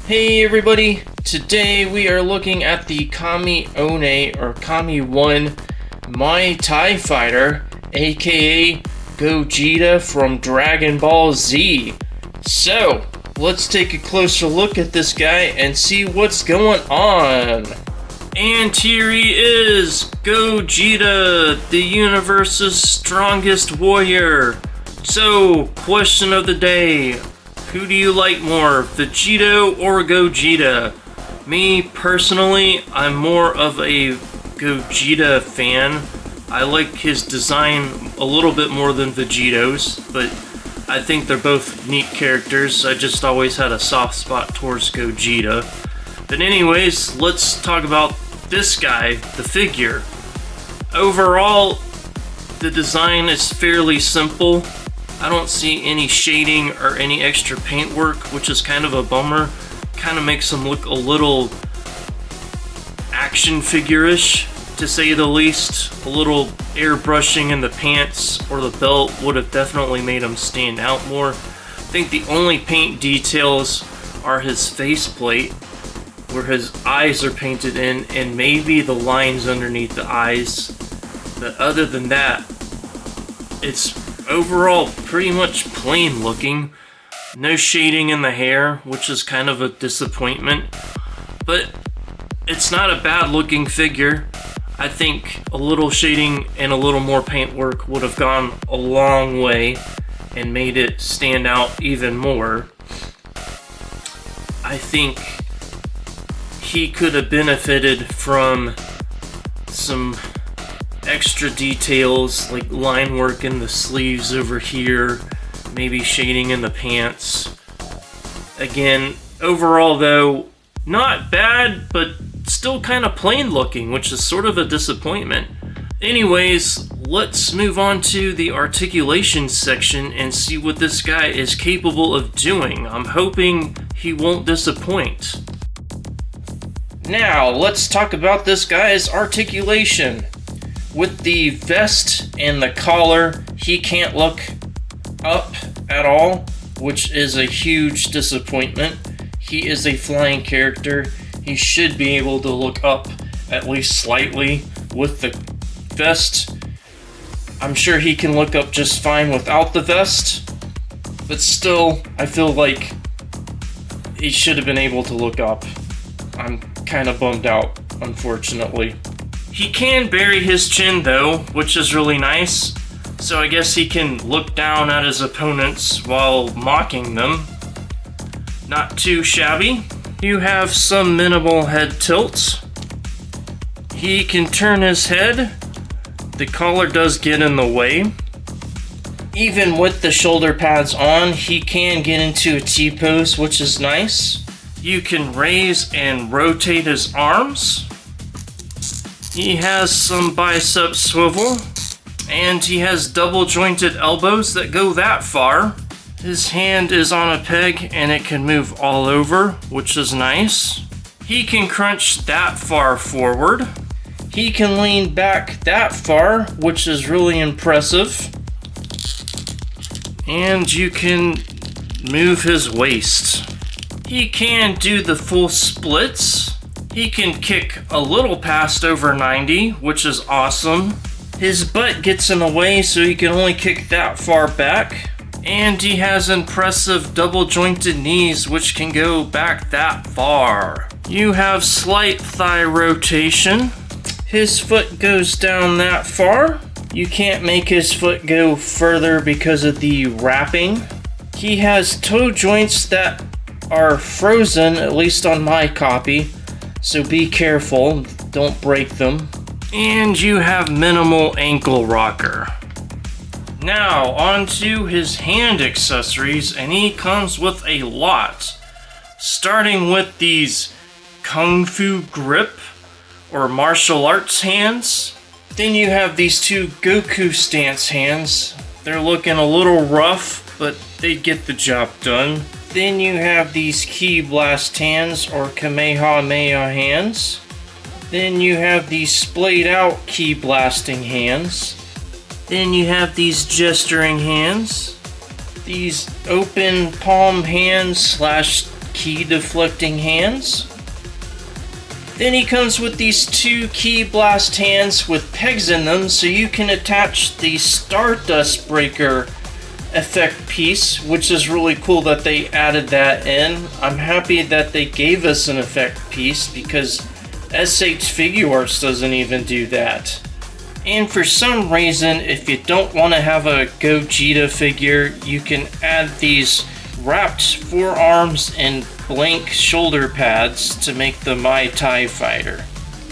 Hey everybody, today we are looking at the Kamione or Kamione Muay Thai Fighter, aka Gogeta from Dragonball Z. So, let's take a closer look at this guy and see what's going on. And here he is, Gogeta, the universe's strongest warrior. So, question of the day. Who do you like more, Vegito or Gogeta? Me, personally, I'm more of a Gogeta fan. I like his design a little bit more than Vegito's, but I think they're both neat characters. I just always had a soft spot towards Gogeta. But anyways, let's talk about this guy, the figure. Overall, the design is fairly simple. I don't see any shading or any extra paintwork, which is kind of a bummer. Kind of makes him look a little action figure-ish, to say the least. A little airbrushing in the pants or the belt would have definitely made him stand out more. I think the only paint details are his faceplate, where his eyes are painted in, and maybe the lines underneath the eyes. But other than that, it's overall pretty much plain looking. No shading in the hair, which is kind of a disappointment. But it's not a bad looking figure. I think a little shading and a little more paintwork would have gone a long way and made it stand out even more. I think he could have benefited from some extra details like line work in the sleeves over here, maybe shading in the pants. Again, overall though, not bad, but still kind of plain looking, which is sort of a disappointment. Anyways, let's move on to the articulation section and see what this guy is capable of doing. I'm hoping he won't disappoint. Now, let's talk about this guy's articulation. With the vest and the collar, he can't look up at all, which is a huge disappointment. He is a flying character. He should be able to look up at least slightly with the vest. I'm sure he can look up just fine without the vest, but still, I feel like he should have been able to look up. I'm kind of bummed out, unfortunately. He can bury his chin though, which is really nice. So I guess he can look down at his opponents while mocking them. Not too shabby. You have some minimal head tilt. He can turn his head. The collar does get in the way. Even with the shoulder pads on, he can get into a T-pose, which is nice. You can raise and rotate his arms. He has some bicep swivel, and he has double jointed elbows that go that far. His hand is on a peg and it can move all over, which is nice. He can crunch that far forward. He can lean back that far, which is really impressive. And you can move his waist. He can do the full splits. He can kick a little past over 90, which is awesome. His butt gets in the way, so he can only kick that far back. And he has impressive double jointed knees, which can go back that far. You have slight thigh rotation. His foot goes down that far. You can't make his foot go further because of the wrapping. He has toe joints that are frozen, at least on my copy. So be careful, don't break them. And you have minimal ankle rocker. Now, on to his hand accessories, and he comes with a lot. Starting with these Kung Fu grip, or martial arts hands. Then you have these two Goku stance hands. They're looking a little rough, but they get the job done. Then you have these Ki Blast hands, or Kamehameha hands. Then you have these splayed out Ki Blasting hands. Then you have these gesturing hands. These open palm hands slash key deflecting hands. Then he comes with these 2 key blast hands with pegs in them, so you can attach the Stardust Breaker effect piece, which is really cool that they added that in. I'm happy that they gave us an effect piece because SH Figuarts doesn't even do that. And for some reason, if you don't want to have a Gogeta figure, you can add these wrapped forearms and blank shoulder pads to make the Muay Thai Fighter.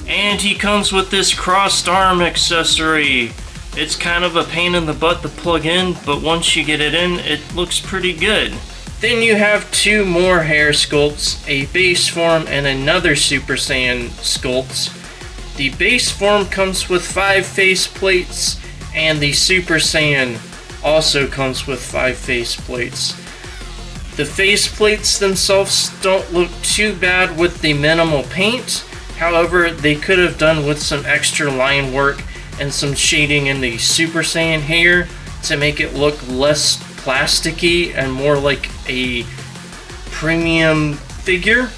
And he comes with this crossed arm accessory. It's kind of a pain in the butt to plug in, but once you get it in, it looks pretty good. Then you have 2 more hair sculpts, a base form and another Super Saiyan sculpt. The base form comes with 5 face plates, and the Super Saiyan also comes with 5 face plates. The face plates themselves don't look too bad with the minimal paint. However, they could have done with some extra line work and some shading in the Super Saiyan hair to make it look less plasticky and more like a premium figure.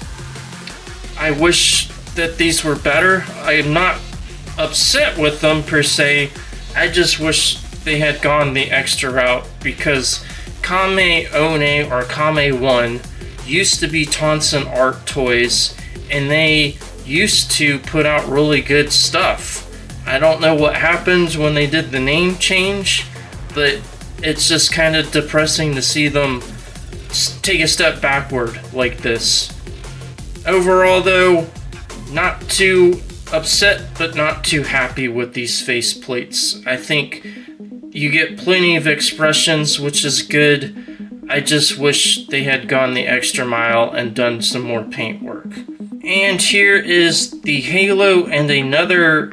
I wish that these were better. I am not upset with them per se. I just wish they had gone the extra route because Kamione or Kame 1 used to be Tonson Art Toys, and they used to put out really good stuff. I don't know what happened when they did the name change, but it's just kind of depressing to see them take a step backward like this. Overall though, not too upset but not too happy with these face plates. I think you get plenty of expressions, which is good. I just wish they had gone the extra mile and done some more paint work. And here is the halo and another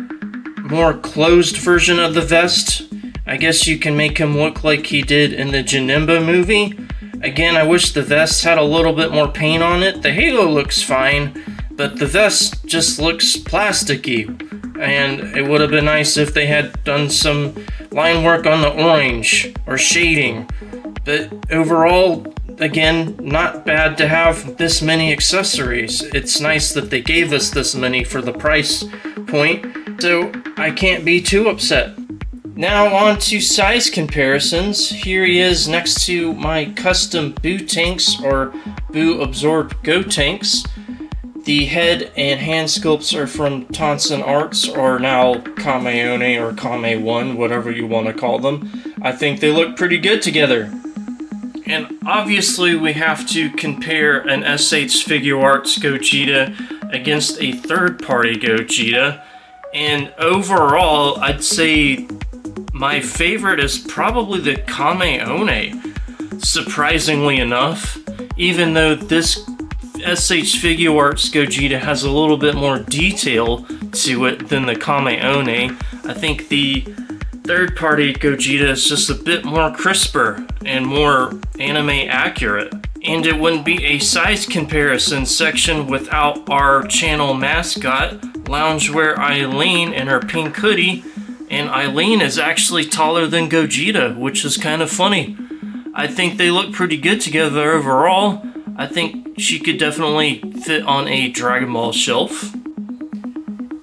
more closed version of the vest. I guess you can make him look like he did in the Janemba movie. Again, I wish the vest had a little bit more paint on it. The halo looks fine, but the vest just looks plasticky. And it would have been nice if they had done some line work on the orange or shading. But overall, again, not bad to have this many accessories. It's nice that they gave us this many for the price point, so I can't be too upset. Now on to size comparisons. Here he is next to my custom Boo tanks or Boo Absorbed Go tanks. The head and hand sculpts are from Tonson Arts, or now Kamione or Kame 1, whatever you want to call them. I think they look pretty good together. And obviously we have to compare an SH Figuarts Gogeta against a third-party Gogeta. And overall, I'd say my favorite is probably the Kamione, surprisingly enough, even though this SH Figuarts Gogeta has a little bit more detail to it than the Kamione. I think the third-party Gogeta is just a bit more crisper and more anime accurate. And it wouldn't be a size comparison section without our channel mascot, Loungewear Eileen, in her pink hoodie. And Eileen is actually taller than Gogeta, which is kind of funny. I think they look pretty good together overall. I think she could definitely fit on a Dragonball shelf.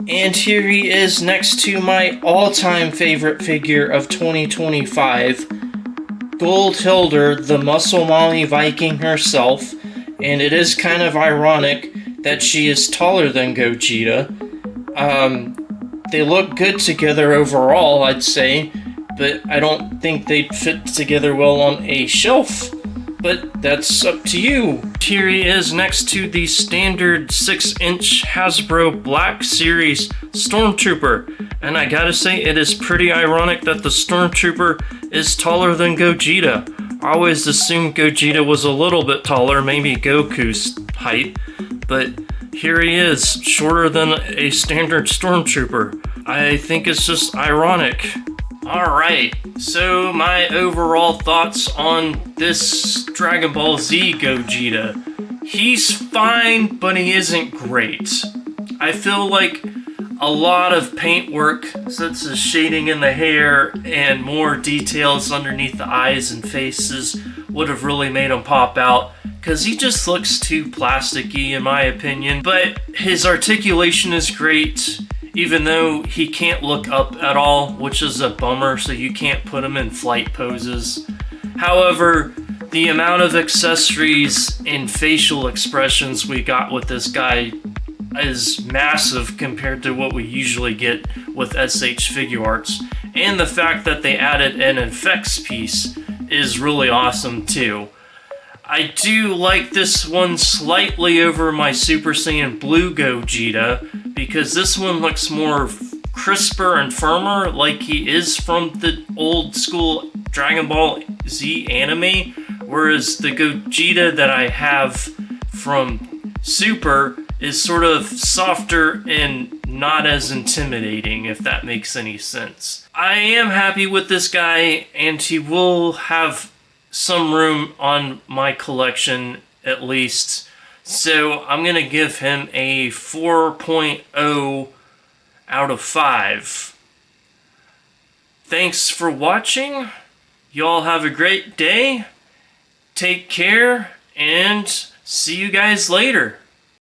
And here he is next to my all-time favorite figure of 2025, Gold Hilder, the Muscle Mommy Viking herself. And it is kind of ironic that she is taller than Gogeta. They look good together overall, I'd say, but I don't think they'd fit together well on a shelf. But that's up to you. Here he is next to the standard 6-inch Hasbro Black Series Stormtrooper. And I gotta say, it is pretty ironic that the Stormtrooper is taller than Gogeta. I always assumed Gogeta was a little bit taller, maybe Goku's height. But here he is, shorter than a standard Stormtrooper. I think it's just ironic. Alright, so my overall thoughts on this Dragon Ball Z Gogeta. He's fine, but he isn't great. I feel like a lot of paint work, such as shading in the hair and more details underneath the eyes and faces, would have really made him pop out. because he just looks too plasticky in my opinion. But his articulation is great, even though he can't look up at all, which is a bummer, so you can't put him in flight poses. However, the amount of accessories and facial expressions we got with this guy is massive compared to what we usually get with SH Figuarts. And the fact that they added an effects piece is really awesome too. I do like this one slightly over my Super Saiyan Blue Gogeta, because this one looks more crisper and firmer, like he is from the old school Dragon Ball Z anime, whereas the Gogeta that I have from Super is sort of softer and not as intimidating, if that makes any sense. I am happy with this guy, and he will have some room on my collection at least. So I'm gonna give him a 4.0 out of 5. Thanks for watching. Y'all have a great day. Take care, and see you guys later.